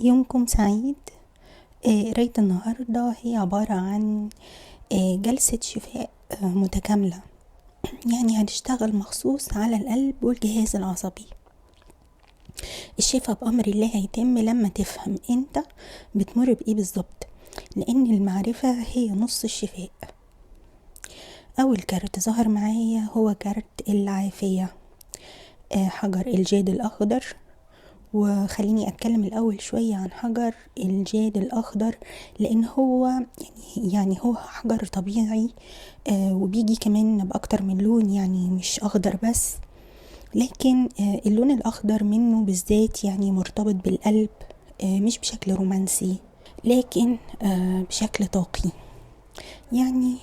يومكم سعيد. قراية النهاردة هي عبارة عن جلسة شفاء متكاملة. يعني هنشتغل مخصوص على القلب والجهاز العصبي. الشفاء بأمر الله هيتم لما تفهم انت بتمر بإيه بالظبط، لأن المعرفة هي نص الشفاء. أول كارت ظهر معايا هو كارت العافية، حجر الجاد الأخضر. وخليني أتكلم الأول شوية عن حجر الجاد الأخضر، لأن هو يعني هو حجر طبيعي، وبيجي كمان بأكتر من لون، يعني مش أخضر بس، لكن اللون الأخضر منه بالذات يعني مرتبط بالقلب، مش بشكل رومانسي لكن بشكل طاقي. يعني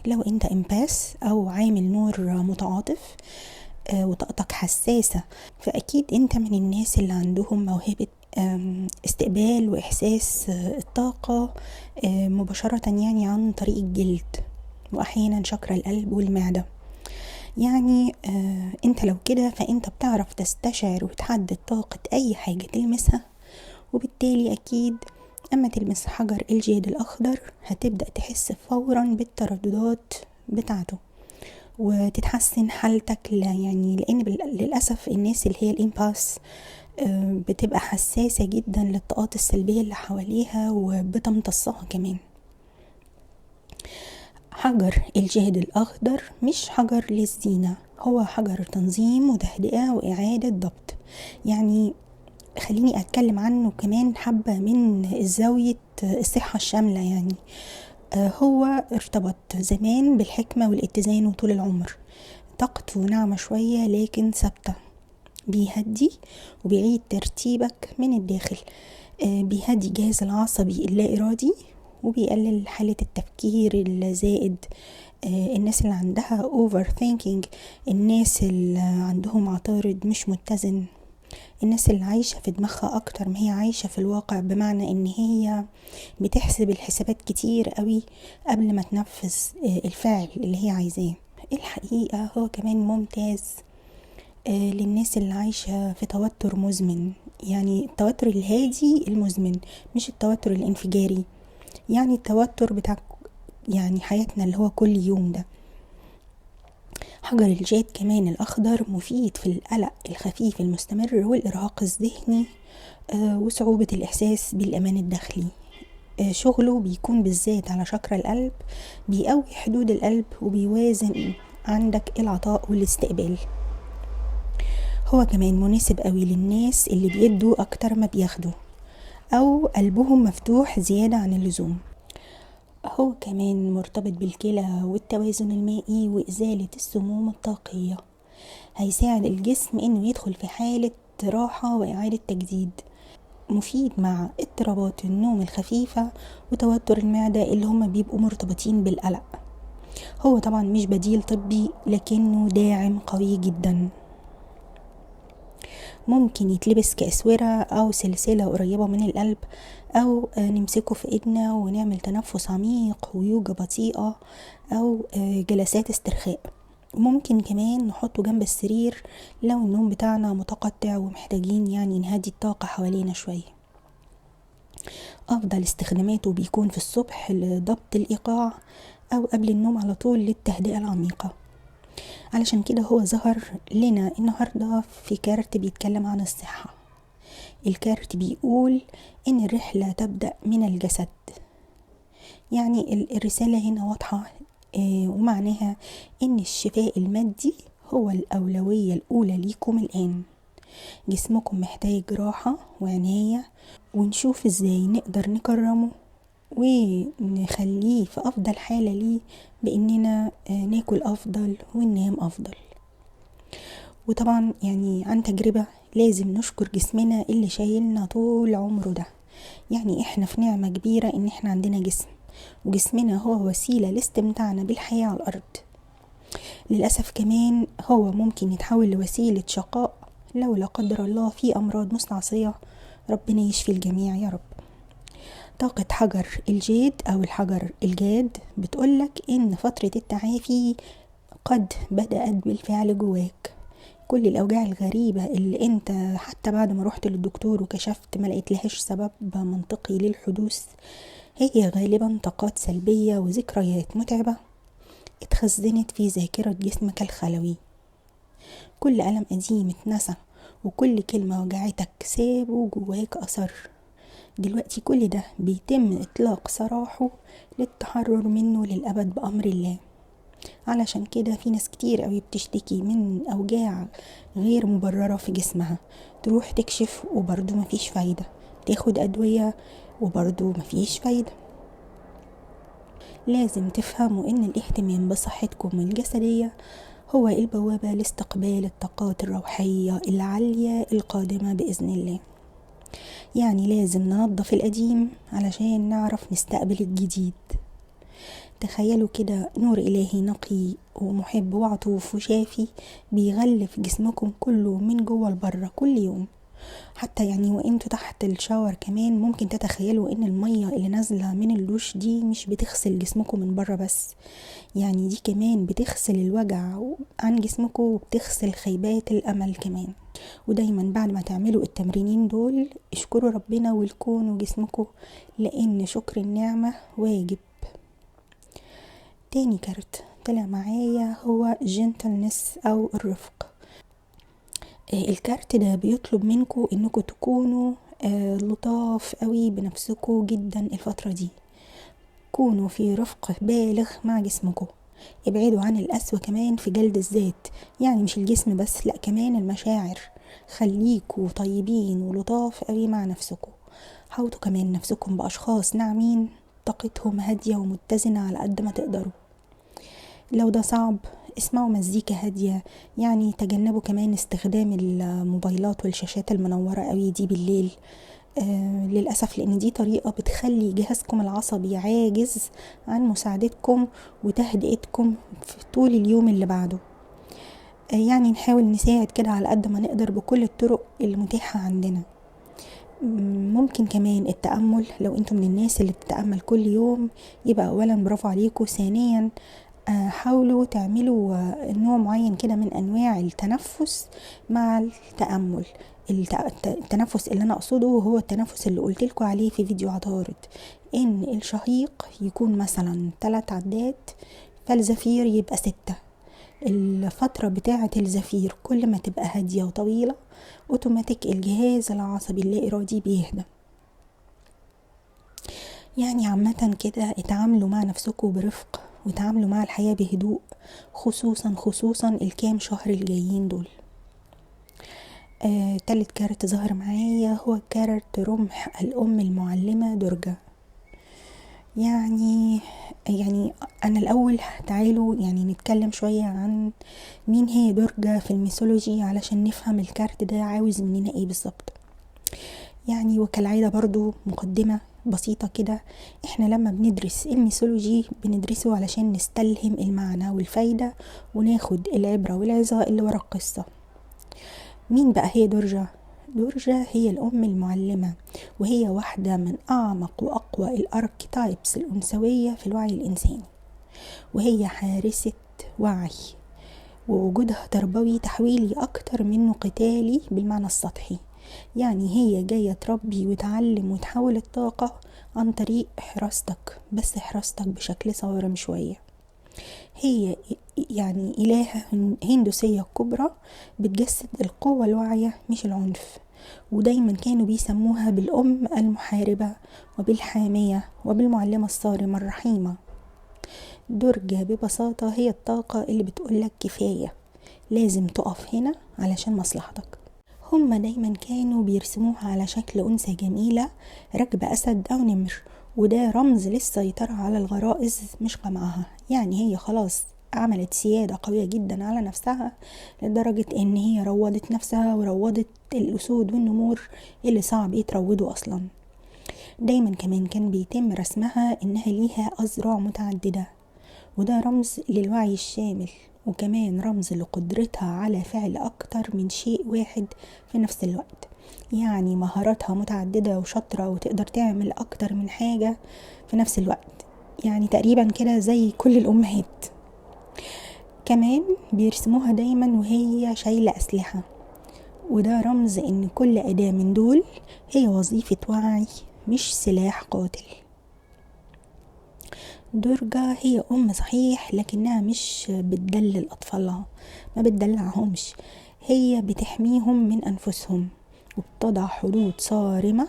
لو انت امباس أو عامل نور متعاطف وطاقتك حساسة، فأكيد انت من الناس اللي عندهم موهبة استقبال وإحساس الطاقة مباشرة، يعني عن طريق الجلد وأحيانا شكر القلب والمعدة. يعني انت لو كده فانت بتعرف تستشعر وتحدد طاقة أي حاجة تلمسها، وبالتالي أكيد أما تلمس حجر الجاد الأخضر هتبدأ تحس فورا بالترددات بتاعته وتتحسن حالتك. يعني لأن للأسف الناس اللي هي الإمباس بتبقى حساسة جدا للطاقات السلبية اللي حواليها وبتمتصها كمان. حجر الجاد الأخضر مش حجر للزينة، هو حجر تنظيم وتهدئة وإعادة ضبط. يعني خليني أتكلم عنه كمان حبة من زاوية الصحة الشاملة. يعني هو ارتبط زمان بالحكمة والاتزان وطول العمر. طاقته ناعمة شوية لكن ثابتة، بيهدي وبيعيد ترتيبك من الداخل، بيهدي الجهاز العصبي اللا إرادي وبيقلل حالة التفكير الزائد. الناس اللي عندها overthinking، الناس اللي عندهم عطارد مش متزن، الناس اللي عايشة في دماغها أكتر ما هي عايشة في الواقع، بمعنى إن هي بتحسب الحسابات كتير قوي قبل ما تنفذ الفعل اللي هي عايزاه. الحقيقة هو كمان ممتاز للناس اللي عايشة في توتر مزمن، يعني التوتر الهادي المزمن مش التوتر الانفجاري، يعني التوتر بتاع يعني حياتنا اللي هو كل يوم ده. حجر الجاد كمان الأخضر مفيد في القلق الخفيف المستمر والإرهاق الذهني وصعوبة الإحساس بالأمان الداخلي. شغله بيكون بالذات على شكر القلب، بيقوي حدود القلب وبيوازن عندك العطاء والاستقبال. هو كمان مناسب قوي للناس اللي بيدوا أكتر ما بياخدوا أو قلبهم مفتوح زيادة عن اللزوم. هو كمان مرتبط بالكلى والتوازن المائي وإزالة السموم الطاقية. هيساعد الجسم إنه يدخل في حالة راحة وإعادة تجديد. مفيد مع اضطرابات النوم الخفيفة وتوتر المعدة اللي هما بيبقوا مرتبطين بالقلق. هو طبعا مش بديل طبي لكنه داعم قوي جدا. ممكن يتلبس كأسورة أو سلسلة قريبة من القلب، أو نمسكه في إيدنا ونعمل تنفس عميق ويوجة بطيئة، أو جلسات استرخاء. ممكن كمان نحطه جنب السرير لو النوم بتاعنا متقطع ومحتاجين يعني نهدي الطاقة حوالينا شوية. أفضل استخداماته بيكون في الصبح لضبط الإيقاع أو قبل النوم على طول للتهدئة العميقة. علشان كده هو ظهر لنا النهاردة في كارت بيتكلم عن الصحة. الكارت بيقول إن الرحلة تبدأ من الجسد. يعني الرسالة هنا واضحة، ومعناها إن الشفاء المادي هو الأولوية الأولى ليكم الآن. جسمكم محتاج راحة وعناية، ونشوف إزاي نقدر نكرمه ونخليه في أفضل حالة ليه بإننا ناكل أفضل وننام أفضل. وطبعا يعني عن تجربة لازم نشكر جسمنا اللي شايلنا طول عمره ده. يعني احنا في نعمة كبيرة ان احنا عندنا جسم، وجسمنا هو وسيلة لاستمتاعنا بالحياة على الأرض. للأسف كمان هو ممكن يتحول لوسيلة شقاء لو لا قدر الله في أمراض مستعصية. ربنا يشفي الجميع يا رب. طاقة حجر الجاد أو الحجر الجاد بتقولك إن فترة التعافي قد بدأت بالفعل جواك. كل الأوجاع الغريبة اللي انت حتى بعد ما رحت للدكتور وكشفت ما لقيت لهاش سبب منطقي للحدوث، هي غالبا طاقات سلبية وذكريات متعبة اتخزنت في ذاكرة جسمك الخلوي. كل ألم قديم اتنسى، وكل كلمة وجعتك سابوا جواك أثر. دلوقتي كل ده بيتم إطلاق سراحه للتحرر منه للأبد بأمر الله. علشان كده في ناس كتير قوي بتشتكي من أوجاع غير مبررة في جسمها، تروح تكشف وبرضو مفيش فايدة، تاخد أدوية وبرضو مفيش فايدة. لازم تفهموا إن الاهتمام بصحتكم الجسدية هو البوابة لاستقبال الطاقات الروحية العالية القادمة بإذن الله. يعني لازم ننظف القديم علشان نعرف نستقبل الجديد. تخيلوا كده نور إلهي نقي ومحب وعطوف وشافي بيغلف جسمكم كله من جوه لبره كل يوم. حتى يعني وانتوا تحت الشاور كمان ممكن تتخيلوا ان المية اللي نازلة من الدوش دي مش بتغسل جسمكم من بره بس، يعني دي كمان بتغسل الوجع عن جسمكم وبتغسل خيبات الأمل كمان. ودايما بعد ما تعملوا التمرينين دول اشكروا ربنا والكون وجسمكم، لان شكر النعمة واجب. تاني كارت طلع معايا هو gentleness او الرفق. الكارت ده بيطلب منكم انكم تكونوا لطاف قوي بنفسكم جدا الفترة دي. كونوا في رفق بالغ مع جسمكم، ابعدوا عن القسوة كمان في جلد الذات، يعني مش الجسم بس لا كمان المشاعر. خليكوا طيبين ولطاف قوي مع نفسكم. حاوطوا كمان نفسكم بأشخاص ناعمين طاقتهم هادية ومتزنة على قد ما تقدروا. لو ده صعب اسمعوا مزيكا هادية، يعني تجنبوا كمان استخدام الموبايلات والشاشات المنورة قوي دي بالليل. للأسف لأن دي طريقة بتخلي جهازكم العصبي عاجز عن مساعدتكم وتهدئتكم في طول اليوم اللي بعده. يعني نحاول نساعد كده على قد ما نقدر بكل الطرق المتاحة عندنا. ممكن كمان التأمل، لو انتم من الناس اللي بتتأمل كل يوم يبقى أولا برافو عليكم. ثانيا حاولوا تعملوا نوع معين كده من أنواع التنفس مع التأمل. التنفس اللي أنا أقصده هو التنفس اللي قلتلكوا عليه في فيديو عطارد، إن الشهيق يكون مثلا 3 عدات فالزفير يبقى 6. الفترة بتاعة الزفير كل ما تبقى هادية وطويلة اوتوماتيك الجهاز العصبي اللا إرادي بيهدى. يعني عامة كده اتعاملوا مع نفسكم برفق وتعاملوا مع الحياة بهدوء، خصوصا الكام شهر الجايين دول. تالت كارت ظهر معايا هو كارت رمح الأم المعلمة درجة. يعني أنا الأول تعالوا يعني نتكلم شوية عن مين هي درجة في الميثولوجي علشان نفهم الكارت ده عاوز مننا ايه بالظبط. يعني وكالعادة برضو مقدمة بسيطة كده، احنا لما بندرس الميثولوجي بندرسه علشان نستلهم المعنى والفايدة وناخد العبرة والعظة اللي ورا القصة. مين بقى هي درجة؟ درجة هي الأم المعلمة، وهي واحدة من أعمق وأقوى الأركيتايبس الأنثوية في الوعي الإنساني، وهي حارسة وعي، ووجودها تربوي تحويلي أكتر منه قتالي بالمعنى السطحي. يعني هي جاية تربي وتعلم وتحول الطاقة عن طريق حراستك، بس حراستك بشكل صارم شوية. هي يعني إلهة هندوسية كبرى بتجسد القوة الواعية مش العنف، ودايما كانوا بيسموها بالأم المحاربة وبالحامية وبالمعلمة الصارمة الرحيمة. درجة ببساطة هي الطاقة اللي بتقولك كفاية، لازم تقف هنا علشان مصلحتك. هما دايما كانوا بيرسموها على شكل أنثى جميلة راكبة أسد أو نمر، وده رمز للسيطرة على الغرائز مش قمعها. يعني هي خلاص عملت سيادة قوية جدا على نفسها لدرجة ان هي روضت نفسها وروضت الأسود والنمور اللي صعب يتروضوا أصلا. دايما كمان كان بيتم رسمها انها ليها أذرع متعددة، وده رمز للوعي الشامل، وكمان رمز لقدرتها على فعل أكتر من شيء واحد في نفس الوقت. يعني مهاراتها متعددة وشاطرة وتقدر تعمل أكتر من حاجة في نفس الوقت، يعني تقريبا كده زي كل الأمهات. كمان بيرسموها دايما وهي شايلة أسلحة، وده رمز ان كل أداة من دول هي وظيفة وعي مش سلاح قاتل. درجة هي أم صحيح، لكنها مش بتدلل أطفالها، ما بتدلعهمش، هي بتحميهم من أنفسهم وبتضع حدود صارمة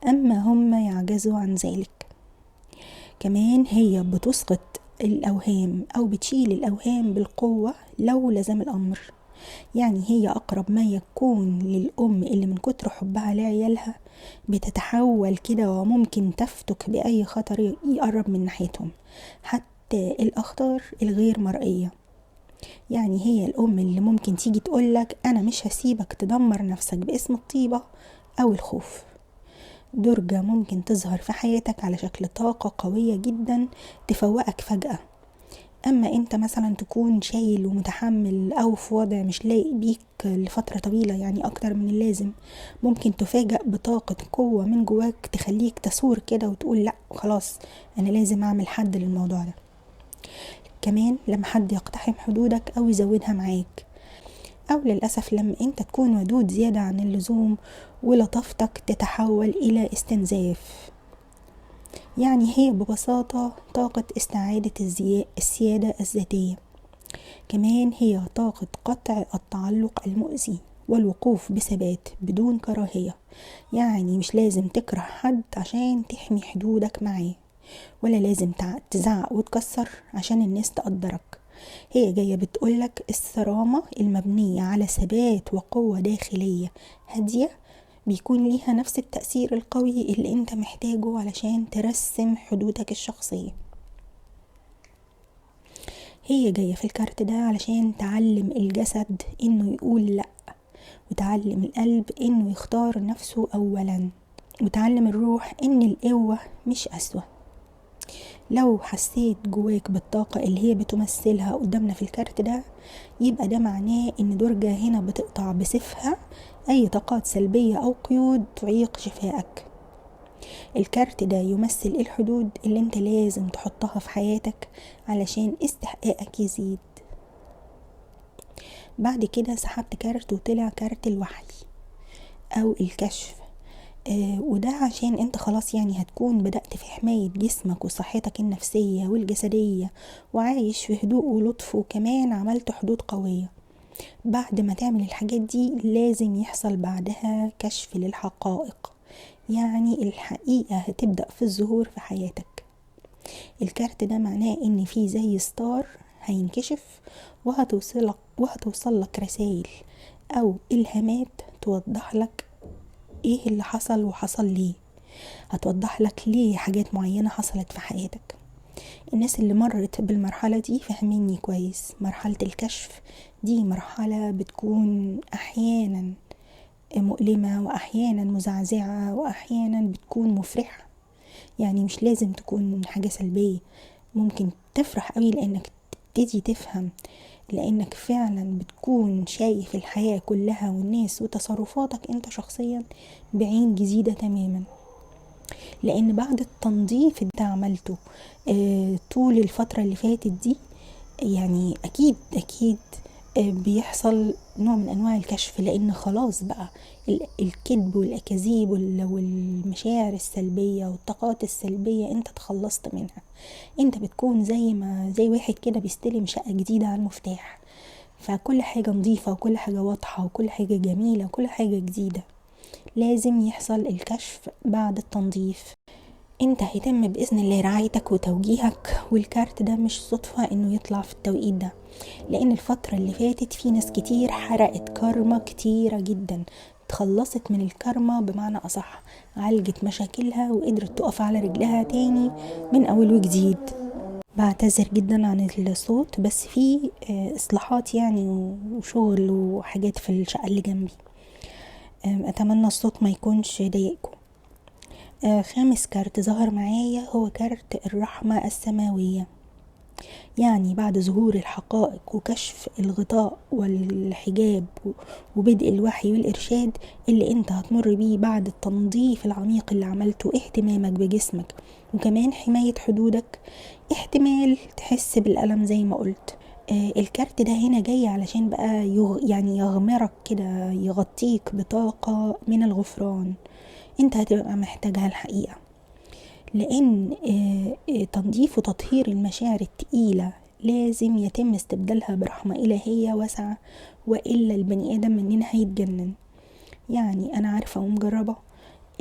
أما هم يعجزوا عن ذلك. كمان هي بتسقط الأوهام أو بتشيل الأوهام بالقوة لو لزم الأمر. يعني هي أقرب ما يكون للأم اللي من كتر حبها لعيالها بتتحول كده، وممكن تفتك بأي خطر يقرب من ناحيتهم، حتى الأخطار الغير مرئية. يعني هي الأم اللي ممكن تيجي تقولك أنا مش هسيبك تدمر نفسك باسم الطيبة أو الخوف. درجة ممكن تظهر في حياتك على شكل طاقة قوية جدا تفوقك فجأة، اما انت مثلا تكون شايل ومتحمل او في وضع مش لايق بيك لفترة طويلة، يعني اكتر من اللازم، ممكن تفاجأ بطاقة قوة من جواك تخليك تثور كده وتقول لا خلاص انا لازم اعمل حد للموضوع ده. كمان لما حد يقتحم حدودك او يزودها معاك، او للأسف لما انت تكون ودود زيادة عن اللزوم ولطافتك تتحول الى استنزاف. يعني هي ببساطة طاقة استعادة السيادة الذاتية. كمان هي طاقة قطع التعلق المؤذي والوقوف بثبات بدون كراهية. يعني مش لازم تكره حد عشان تحمي حدودك معاه، ولا لازم تزعق وتكسر عشان الناس تقدرك. هي جاية بتقولك الصرامة المبنية على ثبات وقوة داخلية هادية بيكون ليها نفس التأثير القوي اللي انت محتاجه علشان ترسم حدودك الشخصية. هي جاية في الكارت ده علشان تعلم الجسد انه يقول لا، وتعلم القلب انه يختار نفسه اولا، وتعلم الروح ان القوة مش أسوأ. لو حسيت جواك بالطاقة اللي هي بتمثلها قدامنا في الكارت ده، يبقى ده معناه ان درجة هنا بتقطع بسيفها اي طاقات سلبية او قيود تعيق شفائك. الكارت ده يمثل الحدود اللي انت لازم تحطها في حياتك علشان استحقاقك يزيد. بعد كده سحبت كارت وطلع كارت الوحي او الكشف. وده عشان انت خلاص يعني هتكون بدأت في حماية جسمك وصحتك النفسية والجسدية، وعايش في هدوء ولطف، وكمان عملت حدود قوية. بعد ما تعمل الحاجات دي لازم يحصل بعدها كشف للحقائق، يعني الحقيقة هتبدأ في الظهور في حياتك. الكارت ده معناه ان في زي ستار هينكشف، وهتوصل لك رسائل او الهامات توضح لك ايه اللي حصل وحصل ليه، هتوضح لك ليه حاجات معينة حصلت في حياتك. الناس اللي مرت بالمرحلة دي فهميني كويس، مرحلة الكشف دي مرحلة بتكون احيانا مؤلمة واحيانا مزعزعة واحيانا بتكون مفرحة. يعني مش لازم تكون حاجة سلبية، ممكن تفرح قوي لانك تبتدي تفهم، لانك فعلا بتكون شايف الحياة كلها والناس وتصرفاتك انت شخصيا بعين جديدة تماما. لان بعد التنظيف اللي انت عملته طول الفترة اللي فاتت دي، يعني اكيد بيحصل نوع من انواع الكشف، لان خلاص بقى الكذب والاكاذيب والمشاعر السلبية والطاقات السلبية انت تخلصت منها. انت بتكون زي واحد كده بيستلم شقة جديدة على المفتاح، فكل حاجة نظيفة وكل حاجة واضحة وكل حاجة جميلة وكل حاجة جديدة. لازم يحصل الكشف بعد التنظيف. انت هيتم بإذن الله رعايتك وتوجيهك، والكارت ده مش صدفة انه يطلع في التوقيت ده، لان الفترة اللي فاتت في ناس كتير حرقت كارما كتيرة جدا، تخلصت من الكارما بمعنى أصح، عالجت مشاكلها وقدرت تقف على رجلها تاني من أول وجديد. بعتذر جدا عن الصوت، بس في إصلاحات يعني وشغل وحاجات في الشقة اللي جنبي، أتمنى الصوت ما يكونش ضايقكم. خامس كارت ظهر معايا هو كارت الرحمة السماوية. يعني بعد ظهور الحقائق وكشف الغطاء والحجاب وبدء الوحي والإرشاد اللي انت هتمر بيه بعد التنظيف العميق اللي عملته، اهتمامك بجسمك وكمان حماية حدودك، احتمال تحس بالألم زي ما قلت، الكارت ده هنا جاي علشان بقى يعني يغمرك كده، يغطيك بطاقة من الغفران انت هتبقى محتاجها الحقيقة. لان تنظيف وتطهير المشاعر التقيلة لازم يتم استبدالها برحمة إلهية واسعة، وإلا البني آدم مننا هيتجنن. يعني أنا عارفة ومجربة،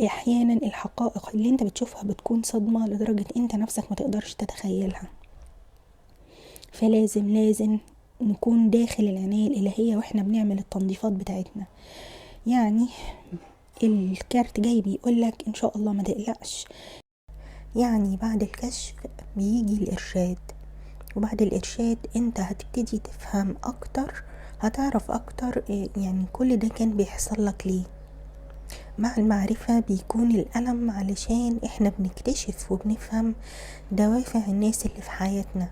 أحيانا الحقائق اللي انت بتشوفها بتكون صدمة لدرجة انت نفسك ما تقدرش تتخيلها. فلازم نكون داخل العناية الإلهية واحنا بنعمل التنظيفات بتاعتنا. يعني الكارت جاي بيقولك ان شاء الله ما تقلقش، يعني بعد الكشف بيجي الإرشاد، وبعد الإرشاد انت هتبتدي تفهم أكتر، هتعرف أكتر يعني كل ده كان بيحصل لك ليه. مع المعرفة بيكون الألم علشان احنا بنكتشف وبنفهم دوافع الناس اللي في حياتنا،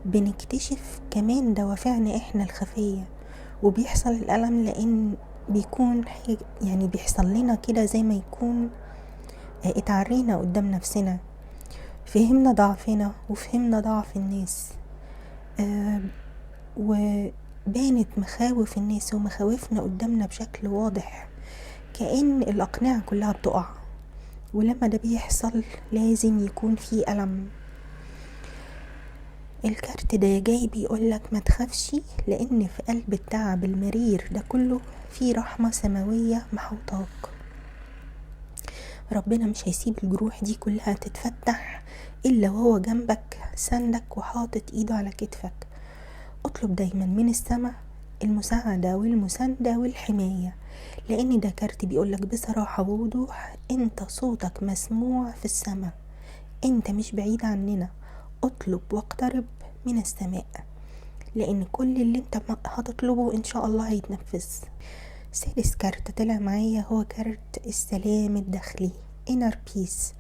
بنكتشف كمان دوافعنا احنا الخفية. وبيحصل الألم لأن بيكون يعني بيحصل لنا كده زي ما يكون اتعرينا قدام نفسنا، فهمنا ضعفنا وفهمنا ضعف الناس، وبانت مخاوف الناس ومخاوفنا قدامنا بشكل واضح، كأن الأقنعة كلها بتقع. ولما ده بيحصل لازم يكون في ألم. الكارت ده جاي بيقولك ما تخافش، لأن في قلب التعب المرير ده كله في رحمة سماوية محوطاك. ربنا مش هيسيب الجروح دي كلها تتفتح إلا وهو جنبك سندك وحاطط إيده على كتفك. اطلب دايما من السماء المساعدة والمساندة والحماية، لأن ده كارت بيقولك بصراحة ووضوح انت صوتك مسموع في السماء، انت مش بعيد عننا. اطلب واقترب من السماء، لأن كل اللي انت هتطلبه ان شاء الله هيتنفذ. سادس كارت طلع معايا هو كارت السلام الداخلي inner peace.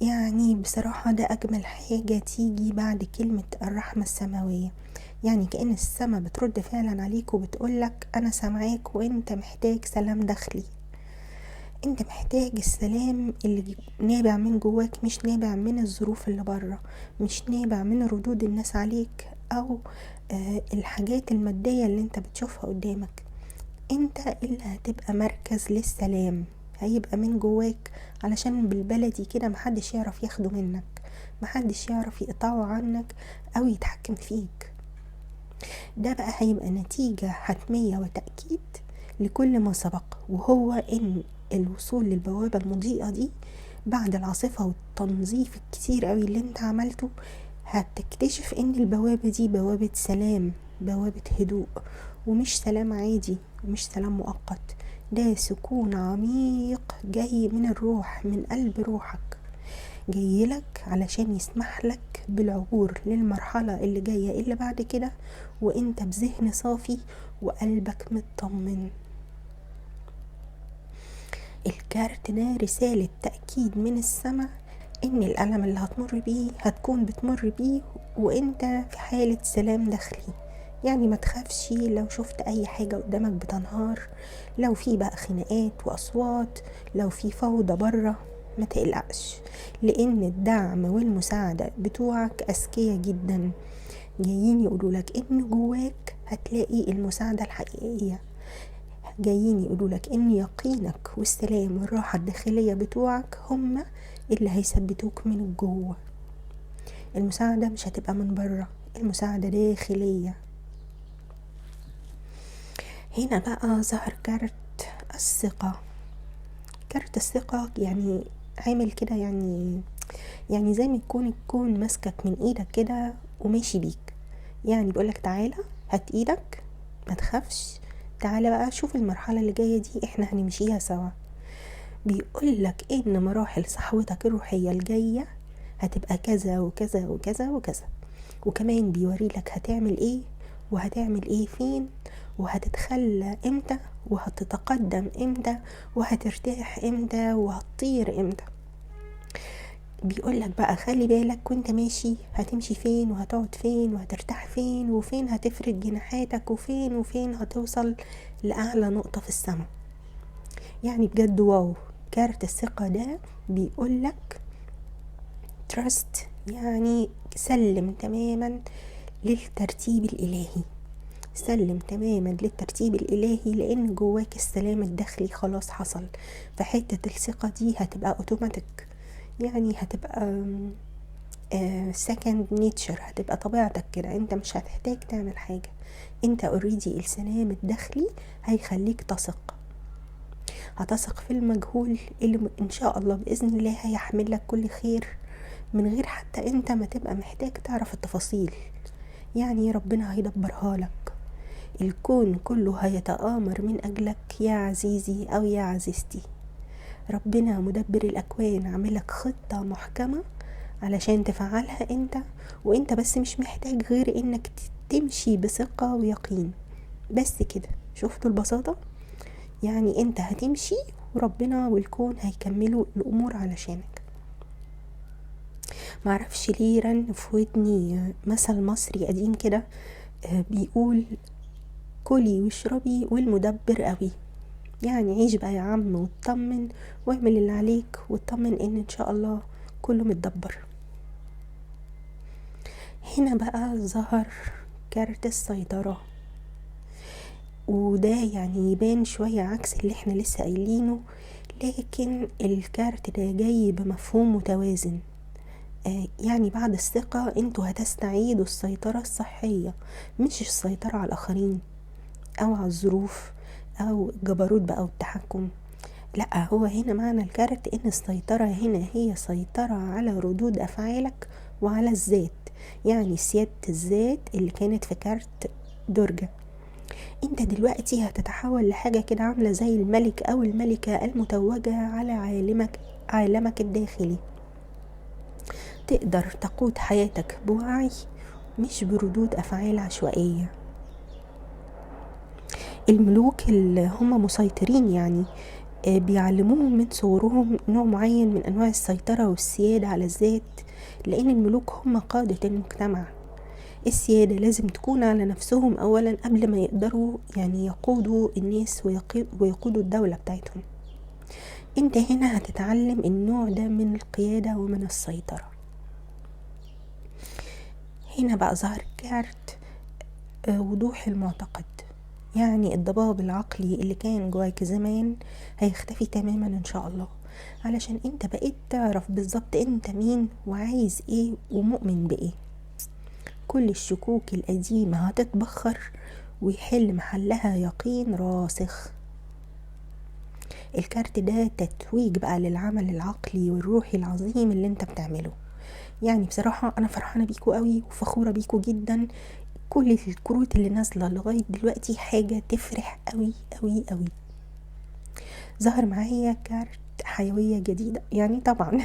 يعني بصراحة ده أجمل حاجة تيجي بعد كلمة الرحمة السماوية. يعني كأن السما بترد فعلا عليك وبتقولك أنا سامعاك، وانت محتاج سلام داخلي. انت محتاج السلام اللي نابع من جواك، مش نابع من الظروف اللي بره، مش نابع من ردود الناس عليك او الحاجات المادية اللي انت بتشوفها قدامك. انت اللي هتبقى مركز للسلام، هيبقى من جواك، علشان بالبلدي كده محدش يعرف ياخده منك، محدش يعرف يقطعه عنك او يتحكم فيك. ده بقى هيبقى نتيجة حتمية وتأكيد لكل ما سبق، وهو ان الوصول للبوابة المضيئة دي بعد العاصفة والتنظيف الكتير قوي اللي انت عملته، هتكتشف ان البوابة دي بوابة سلام، بوابة هدوء، ومش سلام عادي ومش سلام مؤقت، ده سكون عميق جاي من الروح، من قلب روحك، جاي لك علشان يسمح لك بالعبور للمرحلة اللي جاية اللي بعد كده وانت بذهن صافي وقلبك مطمن. الكارت ده رسالة تأكيد من السماء ان الألم اللي هتمر بيه هتكون بتمر بيه وانت في حالة سلام داخلي. يعني ما تخافش لو شفت اي حاجة قدامك بتنهار، لو في بقى خناقات واصوات، لو في فوضى بره، ما تقلقش، لان الدعم والمساعدة بتوعك اذكياء جدا، جايين يقولوا لك ان جواك هتلاقي المساعدة الحقيقية، جايين يقولوا لك ان يقينك والسلام والراحة الداخلية بتوعك هم اللي هيثبتوك من جوه. المساعدة مش هتبقى من بره، المساعدة داخلية. هنا بقى ظهر كارت الثقة. كارت الثقة يعني عامل كده، يعني زي ما يكون الكون ماسكك من ايدك كده وماشي بيك، يعني بيقولك تعالى هات ايدك ما تخافش، تعالى بقى شوف المرحلة اللي جاية دي احنا هنمشيها سوا. بيقولك ان مراحل صحوتك الروحية الجاية هتبقى كذا وكذا وكذا وكذا، وكمان بيوريلك هتعمل ايه وهتعمل ايه فين، وهتتخلى امتى وهتتقدم امتى وهترتاح امتى وهتطير امتى. بيقولك بقى خلي بالك وانت ماشي هتمشي فين وهتقعد فين وهترتاح فين وفين هتفرد جناحاتك وفين وفين هتوصل لأعلى نقطة في السماء. يعني بجد واو. كارت الثقة ده بيقولك trust، يعني سلم تماما للترتيب الإلهي. سلم تماما للترتيب الإلهي، لأن جواك السلام الداخلي خلاص حصل. فحتة الثقة دي هتبقى اوتوماتيك، يعني هتبقى second nature، هتبقى طبيعتك كده، انت مش هتحتاج تعمل حاجة. انت اوريدي السلام الداخلي هيخليك هتثق في المجهول اللي ان شاء الله بإذن الله هيحمل لك كل خير، من غير حتى انت ما تبقى محتاج تعرف التفاصيل. يعني ربنا هيدبرها لك، الكون كله هيتآمر من أجلك يا عزيزي أو يا عزيزتي. ربنا مدبر الأكوان عاملك خطة محكمة علشان تفعلها انت، وانت بس مش محتاج غير انك تمشي بثقة ويقين، بس كده. شفتوا البساطة؟ يعني انت هتمشي وربنا والكون هيكملوا الأمور علشانك. معرفش ليه رن في ودني مثل مصري قديم كده بيقول: كلي واشربي والمدبر قوي. يعني عيش بقى يا عم واطمن، واعمل اللي عليك واطمن ان شاء الله كله متدبر. هنا بقى ظهر كارت السيطرة، وده يعني يبان شوية عكس اللي احنا لسه قايلينه، لكن الكارت ده جاي بمفهوم متوازن. يعني بعد الثقة انتوا هتستعيدوا السيطرة الصحية، مش السيطرة على الآخرين أو على الظروف أو الجبروت بقى والتحكم. لا، هو هنا معنى الكارت ان السيطرة هنا هي سيطرة على ردود أفعالك وعلى الذات، يعني سيادة الذات اللي كانت في كارت درجة. انت دلوقتي هتتحول لحاجة كده عاملة زي الملك أو الملكة المتوجة على عالمك الداخلي. تقدر تقود حياتك بوعي، مش بردود أفعال عشوائية. الملوك اللي هم مسيطرين يعني بيعلموهم من صغرهم نوع معين من أنواع السيطرة والسيادة على الذات، لأن الملوك هم قادة المجتمع. السيادة لازم تكون على نفسهم أولا قبل ما يقدروا يعني يقودوا الناس ويقودوا الدولة بتاعتهم. انت هنا هتتعلم النوع ده من القيادة ومن السيطرة. هنا بقى ظهر كارت وضوح المعتقد، يعني الضباب العقلي اللي كان جواك زمان هيختفي تماما ان شاء الله، علشان انت بقيت تعرف بالظبط انت مين وعايز ايه ومؤمن بايه. كل الشكوك القديمة هتتبخر ويحل محلها يقين راسخ. الكارت ده تتويج بقى للعمل العقلي والروحي العظيم اللي انت بتعمله. يعني بصراحة انا فرحانة بيكو قوي وفخورة بيكو جدا. كل الكروت اللي نازلة لغاية دلوقتي حاجة تفرح قوي قوي قوي. ظهر معايا كارت حيوية جديدة، يعني طبعا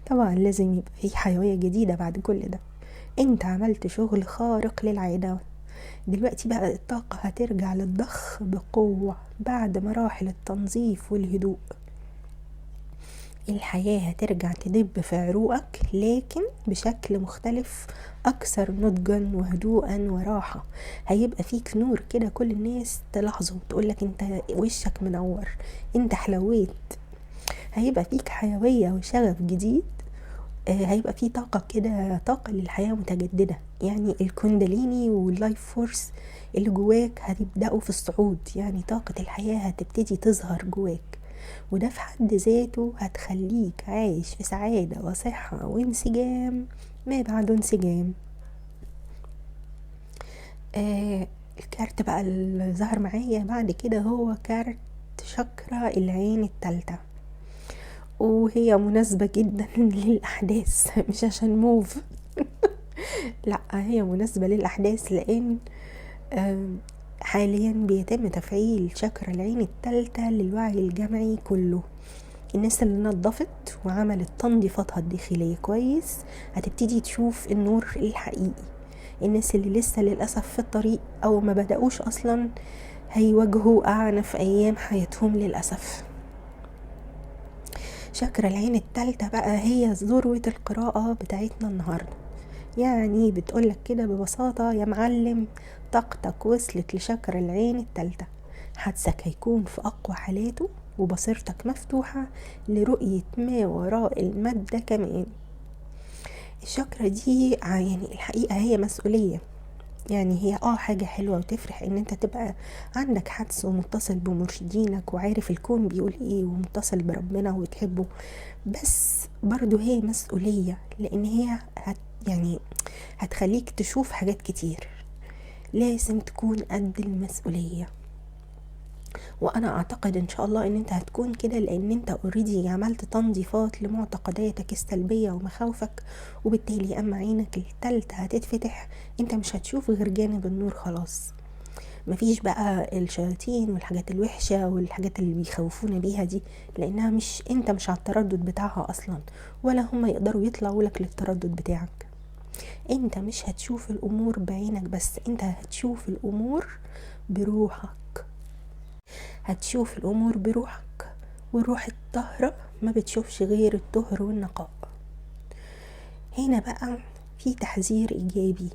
طبعا لازم يبقى في حيوية جديدة بعد كل ده. انت عملت شغل خارق للعادة. دلوقتي بقى الطاقة هترجع للضخ بقوة بعد مراحل التنظيف والهدوء. الحياة هترجع تدب في عروقك، لكن بشكل مختلف، أكثر نضجا وهدوءا وراحة. هيبقى فيك نور كده كل الناس تلاحظه وتقولك انت وشك منور، انت حلويت. هيبقى فيك حيوية وشغف جديد. هيبقى فيه طاقة كده، طاقة للحياة متجددة. يعني الكونداليني واللايف فورس اللي جواك هتبدأوا في الصعود، يعني طاقة الحياة هتبتدي تظهر جواك، وده في حد ذاته هتخليك عايش في سعادة وصحة وانسجام ما بعد انسجام. الكارت بقى اللي ظهر معايا بعد كده هو كارت شكرا العين التالتة، وهي مناسبة جدا للأحداث، مش عشان موف لا، هي مناسبة للأحداث، لأن حاليا بيتم تفعيل شكرا العين التالتة للوعي الجمعي كله. الناس اللي نظفت وعملت تنظيفاتها الداخلية كويس هتبتدي تشوف النور الحقيقي. الناس اللي لسه للأسف في الطريق أو ما بدأوش أصلا هيواجهوا أعنف أيام حياتهم للأسف. شكرا العين التالتة بقى هي ذروة القراءة بتاعتنا النهاردة. يعني بتقولك كده ببساطة: يا معلم، طاقتك وصلت لشكر العين التالتة، حدسك هيكون في أقوى حالاته وبصيرتك مفتوحة لرؤية ما وراء المادة كمان. الشاكرا دي يعني الحقيقة هي مسؤولية. يعني هي حاجة حلوة وتفرح ان انت تبقى عندك حدس ومتصل بمرشدينك وعارف الكون بيقول ايه ومتصل بربنا وتحبه، بس برضو هي مسؤولية، لان هي يعني هتخليك تشوف حاجات كتير. لازم تكون قد المسؤولية، وانا اعتقد ان شاء الله ان انت هتكون كده، لان انت اوريدي عملت تنظيفات لمعتقداتك السلبية ومخاوفك، وبالتالي اما عينك التالتة هتتفتح انت مش هتشوف غير جانب النور. خلاص مفيش بقى الشياطين والحاجات الوحشة والحاجات اللي بيخوفونا بيها دي، لانها مش انت مش على التردد بتاعها اصلا، ولا هم يقدروا يطلعوا لك للتردد بتاعك. انت مش هتشوف الامور بعينك بس، انت هتشوف الامور بروحك. هتشوف الامور بروحك، والروح الطاهرة ما بتشوفش غير الطهر والنقاء. هنا بقى في تحذير ايجابي،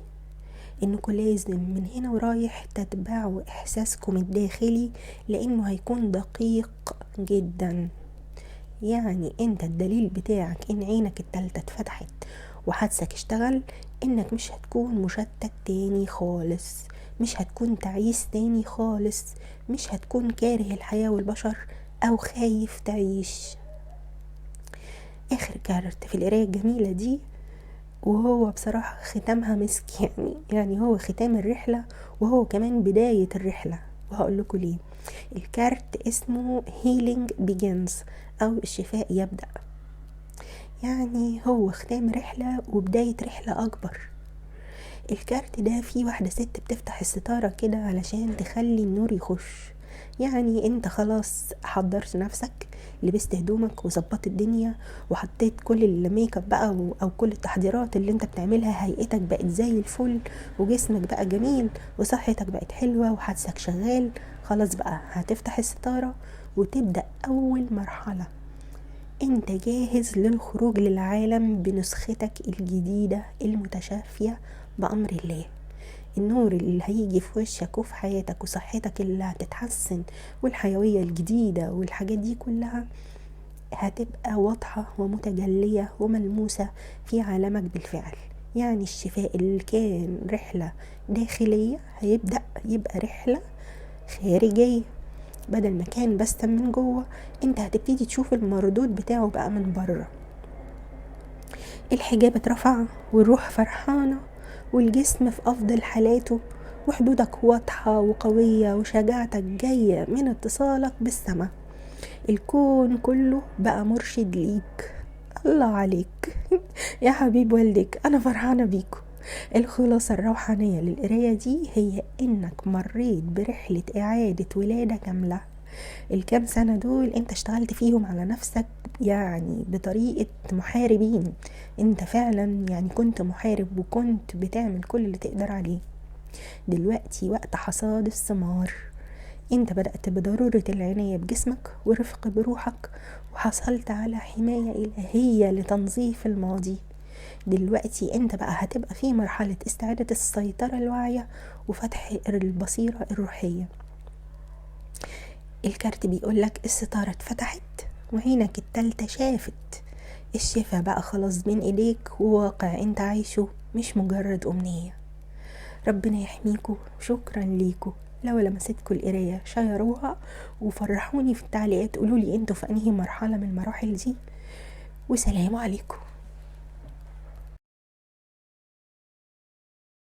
انكم لازم من هنا ورايح تتبعوا احساسكم الداخلي، لانه هيكون دقيق جدا. يعني انت الدليل بتاعك ان عينك التالتة اتفتحت وحدسك اشتغل، انك مش هتكون مشتت تاني خالص، مش هتكون تعيس تاني خالص، مش هتكون كاره الحياة والبشر او خايف تعيش. اخر كارت في القراية الجميلة دي، وهو بصراحة ختامها مسك، يعني هو ختام الرحلة وهو كمان بداية الرحلة، وهقول لكم ليه. الكارت اسمه Healing Begins او الشفاء يبدأ. يعني هو ختام رحلة وبداية رحلة اكبر. الكارت ده فيه واحدة ست بتفتح الستارة كده علشان تخلي النور يخش. يعني انت خلاص حضرت نفسك، لبست هدومك وظبطت الدنيا وحطيت كل الميك اب بقى او كل التحضيرات اللي انت بتعملها، هيئتك بقت زي الفل وجسمك بقى جميل وصحتك بقت حلوة وحدسك شغال. خلاص بقى هتفتح الستارة وتبدأ اول مرحلة. انت جاهز للخروج للعالم بنسختك الجديدة المتشافية بأمر الله. النور اللي هيجي في وشك وفي حياتك وصحتك اللي هتتحسن والحيوية الجديدة والحاجات دي كلها هتبقى واضحة ومتجلية وملموسة في عالمك بالفعل. يعني الشفاء اللي كان رحلة داخلية هيبدأ يبقى رحلة خارجية. بدل ما كان بس من جوه، انت هتبتدي تشوف المردود بتاعه بقى من بره. الحجاب اترفع والروح فرحانة والجسم في أفضل حالاته، وحدودك واضحة وقوية وشجاعتك جاية من اتصالك بالسماء. الكون كله بقى مرشد ليك. الله عليك يا حبيب والدك، أنا فرحانة بيكم. الخلاصة الروحانية للقراية دي هي إنك مريت برحلة إعادة ولادة كاملة. الكام سنة دول انت اشتغلت فيهم على نفسك يعني بطريقة محاربين. انت فعلا يعني كنت محارب وكنت بتعمل كل اللي تقدر عليه. دلوقتي وقت حصاد الثمار. انت بدأت بضرورة العناية بجسمك ورفق بروحك، وحصلت على حماية إلهية لتنظيف الماضي. دلوقتي انت بقى هتبقى في مرحلة استعادة السيطرة الواعية وفتح البصيرة الروحية. الكارت بيقولك الستارة اتفتحت وعينك التالتة شافت. الشفا بقى خلاص بين ايديك، وواقع انت عايشه مش مجرد امنية. ربنا يحميكوا. شكرا ليكوا. لو لمستكوا القراية شيروها وفرحوني في التعليقات، قولولي انتوا في انهي مرحلة من المراحل دي، وسلام عليكم.